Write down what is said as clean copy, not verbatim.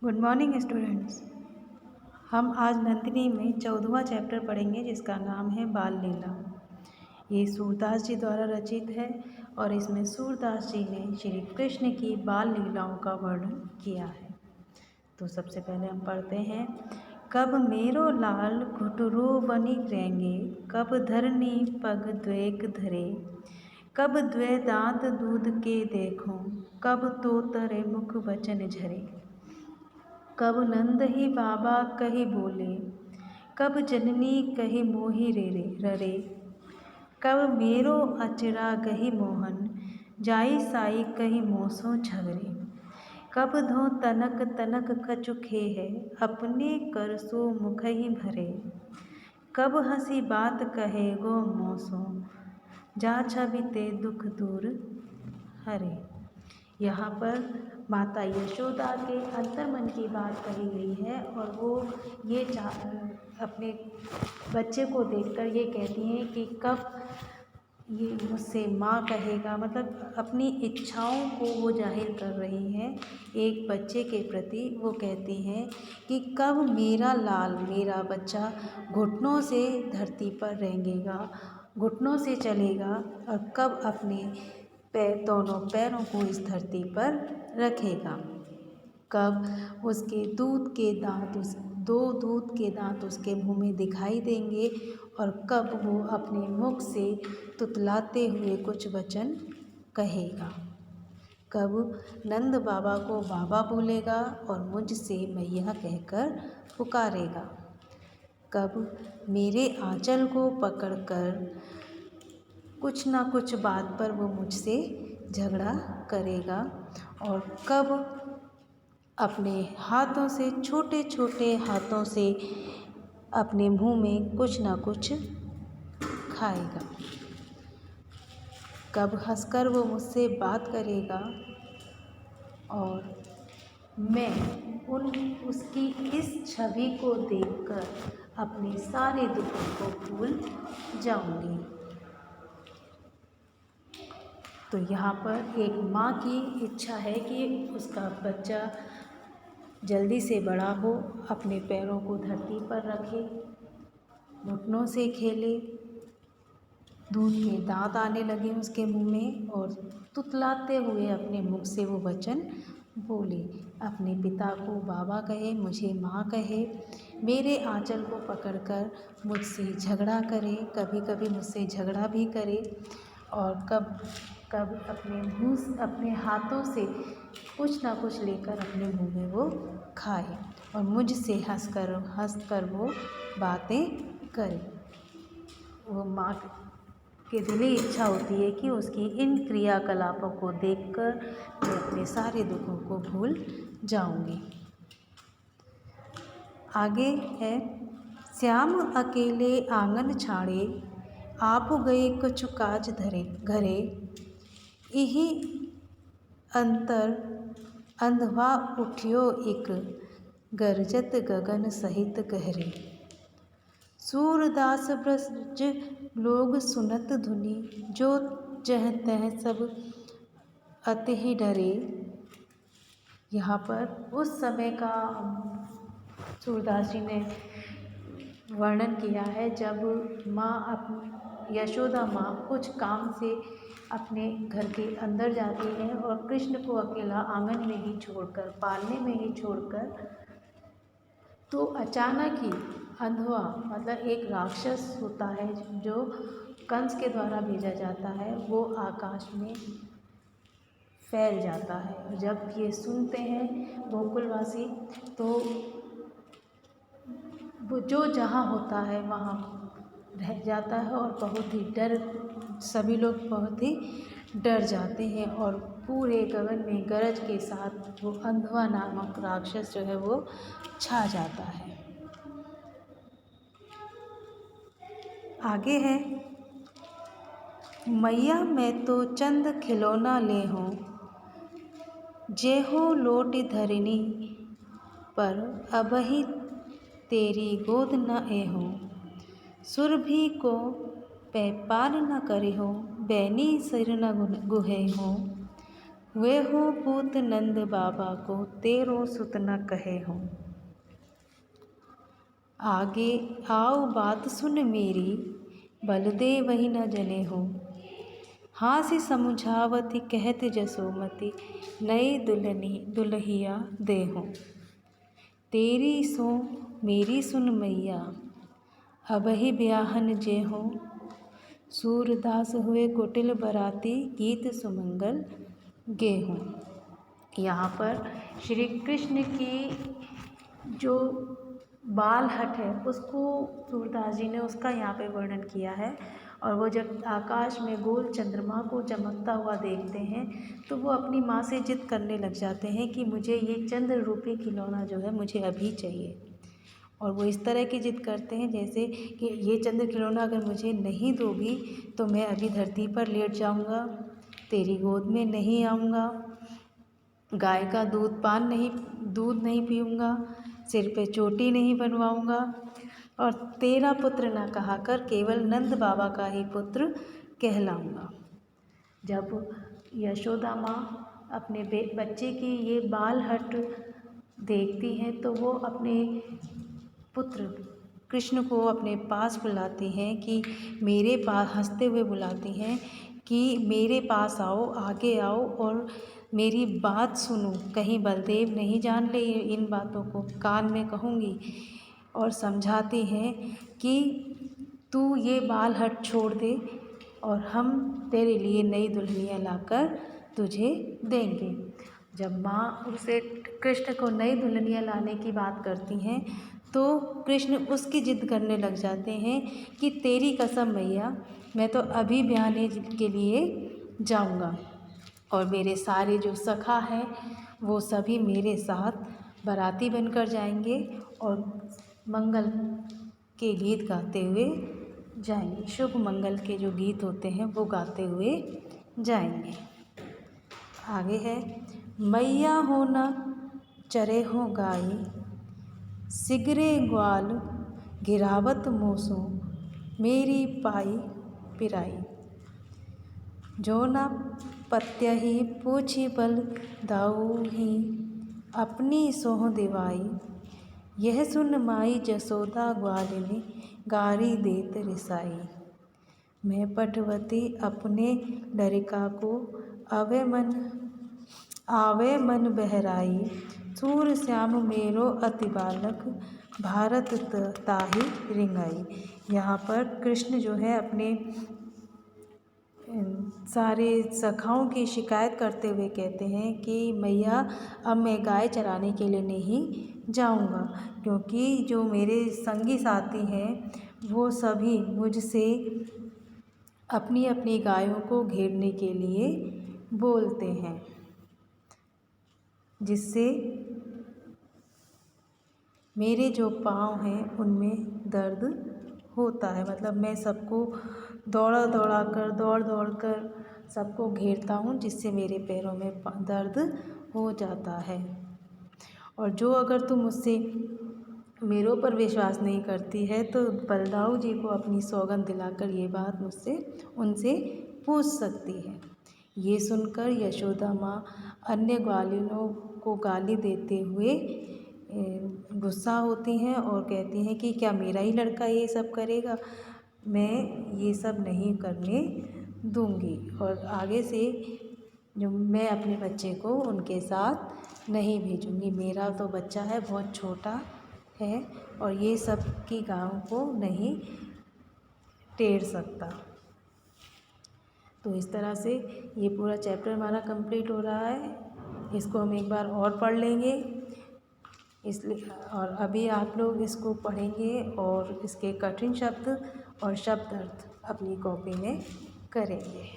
Good morning students. हम आज नंदिनी में 14वां चैप्टर पढ़ेंगे जिसका नाम है बाल लीला। ये सूरदास जी द्वारा रचित है और इसमें सूरदास जी ने श्री कृष्ण की बाल लीलाओं का वर्णन किया है। तो सबसे पहले हम पढ़ते हैं। कब मेरो लाल घुटरो बनी रेंगे, कब धरनी पग द्वेक धरे, कब द्वे दांत दूध के देखो, कब तो तरे मुख वचन झरे, कब नंद ही बाबा कही बोले, कब जननी कही मोहि रे रे ररे, कब मेरो अचरा गही मोहन, जाई साई कही मोसो झगरे, कब धो तनक तनक कचुखे है, अपने कर सो मुख ही भरे, कब हंसी बात कहे गो मोसो, जा छबिते दुख दूर हरे। यहाँ पर माता यशोदा के अंतर्मन की बात कही गई है और वो ये अपने बच्चे को देखकर ये कहती हैं कि कब ये मुझसे माँ कहेगा, मतलब अपनी इच्छाओं को वो जाहिर कर रही हैं एक बच्चे के प्रति। वो कहती हैं कि कब मेरा लाल, मेरा बच्चा घुटनों से धरती पर रेंगेगा, घुटनों से चलेगा और कब अपने दोनों पैरों को इस धरती पर रखेगा, कब उसके दूध के दांत दूध के दांत उसके मुंह में दिखाई देंगे और कब वो अपने मुख से तुतलाते हुए कुछ वचन कहेगा, कब नंद बाबा को बाबा बोलेगा और मुझसे मैया कहकर पुकारेगा, कब मेरे आंचल को पकड़कर कुछ ना कुछ बात पर वो मुझसे झगड़ा करेगा और कब अपने हाथों से, छोटे छोटे हाथों से अपने मुंह में कुछ ना कुछ खाएगा, कब हंसकर वो मुझसे बात करेगा और मैं उसकी इस छवि को देखकर अपने सारे दुखों को भूल जाऊंगी। तो यहाँ पर एक माँ की इच्छा है कि उसका बच्चा जल्दी से बड़ा हो, अपने पैरों को धरती पर रखे, घुटनों से खेले, दूध के दांत आने लगे उसके मुंह में और तुतलाते हुए अपने मुख से वो वचन बोले, अपने पिता को बाबा कहे, मुझे माँ कहे, मेरे आंचल को पकड़कर मुझसे झगड़ा करे, कभी कभी मुझसे झगड़ा भी करे और कब कब अपने हाथों से कुछ ना कुछ लेकर अपने मुंह में वो खाए और मुझसे हंसकर वो बातें करे। वो माँ की दिली इच्छा होती है कि उसकी इन क्रियाकलापों को देखकर मैं अपने सारे दुखों को भूल जाऊंगी। आगे है, श्याम अकेले आंगन छाड़े, आप गए कुछ काज धरे घरे, इही अंतर अंधवा उठियो एक, गरजत गगन सहित गहरे, सूरदास ब्रज लोग सुनत धुनि, जो जह तह सब अति ही डरे। यहाँ पर उस समय का सूरदास जी ने वर्णन किया है जब यशोदा माँ कुछ काम से अपने घर के अंदर जाती है और कृष्ण को अकेला आंगन में ही छोड़कर, पालने में ही छोड़कर, तो अचानक ही अंधवा, मतलब एक राक्षस होता है जो कंस के द्वारा भेजा जाता है, वो आकाश में फैल जाता है। जब ये सुनते हैं गोकुलवासी तो वो जो जहाँ होता है वहाँ रह जाता है और सभी लोग बहुत ही डर जाते हैं और पूरे गगन में गरज के साथ वो अंधवा नामक राक्षस जो है वो छा जाता है। आगे है, मैया मैं तो चंद खिलौना ले हूँ, जे हो लोट धरनी पर अबही तेरी गोद न एहो, सुरभि को पैपार न करे हो, बैनी सिर न गुहे हो, वे हो पूत नंद बाबा को तेरो सुत न कहे हो। आगे आओ बात सुन मेरी बलदेव ही न जने हो। हासि समुझावती कहत जसोमती नई दुल्हिया देहो। तेरी सो मेरी सुन मैया अबहि ब्याहन जे हो। सूरदास हुए कुटिल बराती गीत सुमंगल गेहूँ। यहाँ पर श्री कृष्ण की जो बाल हट है उसको सूरदास जी ने उसका यहाँ पे वर्णन किया है। और वो जब आकाश में गोल चंद्रमा को चमकता हुआ देखते हैं तो वो अपनी माँ से जिद करने लग जाते हैं कि मुझे ये चंद्र रूपी खिलौना जो है मुझे अभी चाहिए। और वो इस तरह की जिद करते हैं जैसे कि ये चंद्र खिलौना अगर मुझे नहीं दोगी तो मैं अभी धरती पर लेट जाऊंगा, तेरी गोद में नहीं आऊँगा, गाय का दूध नहीं पीऊँगा, सिर पे चोटी नहीं बनवाऊँगा और तेरा पुत्र ना कहाकर केवल नंद बाबा का ही पुत्र कहलाऊँगा। जब यशोदा माँ अपने बच्चे की ये बाल हट देखती हैं तो वो अपने पुत्र कृष्ण को अपने पास बुलाती हैं कि मेरे पास, हंसते हुए बुलाती हैं कि मेरे पास आओ, आगे आओ और मेरी बात सुनो। कहीं बलदेव नहीं जान ले इन बातों को, कान में कहूँगी। और समझाती हैं कि तू ये बाल हट छोड़ दे और हम तेरे लिए नई दुल्हनियाँ लाकर तुझे देंगे। जब माँ उसे कृष्ण को नई दुल्हनियाँ लाने की बात करती हैं तो कृष्ण उसकी जिद करने लग जाते हैं कि तेरी कसम मैया, मैं तो अभी ब्याहने के लिए जाऊंगा और मेरे सारे जो सखा हैं वो सभी मेरे साथ बाराती बनकर जाएंगे और मंगल के गीत गाते हुए जाएंगे। शुभ मंगल के जो गीत होते हैं वो गाते हुए जाएंगे। आगे है मैया हो न चरे हो गाई, सिगरे ग्वाल गिरावत मोसो मेरी पाई पिराई। जो न पत्यहि पूछी बल दाऊ ही, अपनी सोह दिवाई। यह सुन माई जसोदा ग्वालिनी, गारी देत रिसाई। मैं पटवती अपने लड़का को आवे मन बहराई। सूर श्याम मेरो अति बालक, भारत ताहि रिंगाई। यहाँ पर कृष्ण जो है अपने सारे सखाओं की शिकायत करते हुए कहते हैं कि मैया अब मैं गाय चराने के लिए नहीं जाऊंगा, क्योंकि जो मेरे संगी साथी हैं वो सभी मुझसे अपनी अपनी गायों को घेरने के लिए बोलते हैं, जिससे मेरे जो पाँव हैं उनमें दर्द होता है। मतलब मैं सबको दौड़ दौड़ कर सबको घेरता हूँ, जिससे मेरे पैरों में दर्द हो जाता है। और जो अगर तुम मुझसे मेरे ऊपर विश्वास नहीं करती है तो बलदाऊ जी को अपनी सौगंध दिलाकर ये बात मुझसे उनसे पूछ सकती है। ये सुनकर यशोदा माँ अन्य ग्वालिनों को गाली देते हुए गुस्सा होती हैं और कहती हैं कि क्या मेरा ही लड़का ये सब करेगा, मैं ये सब नहीं करने दूंगी और आगे से जो मैं अपने बच्चे को उनके साथ नहीं भेजूंगी। मेरा तो बच्चा है, बहुत छोटा है और ये सब की गाँव को नहीं टेर सकता। तो इस तरह से ये पूरा चैप्टर हमारा कंप्लीट हो रहा है। इसको हम एक बार और पढ़ लेंगे, इसलिए और अभी आप लोग इसको पढ़ेंगे और इसके कठिन शब्द और शब्द अर्थ अपनी कॉपी में करेंगे।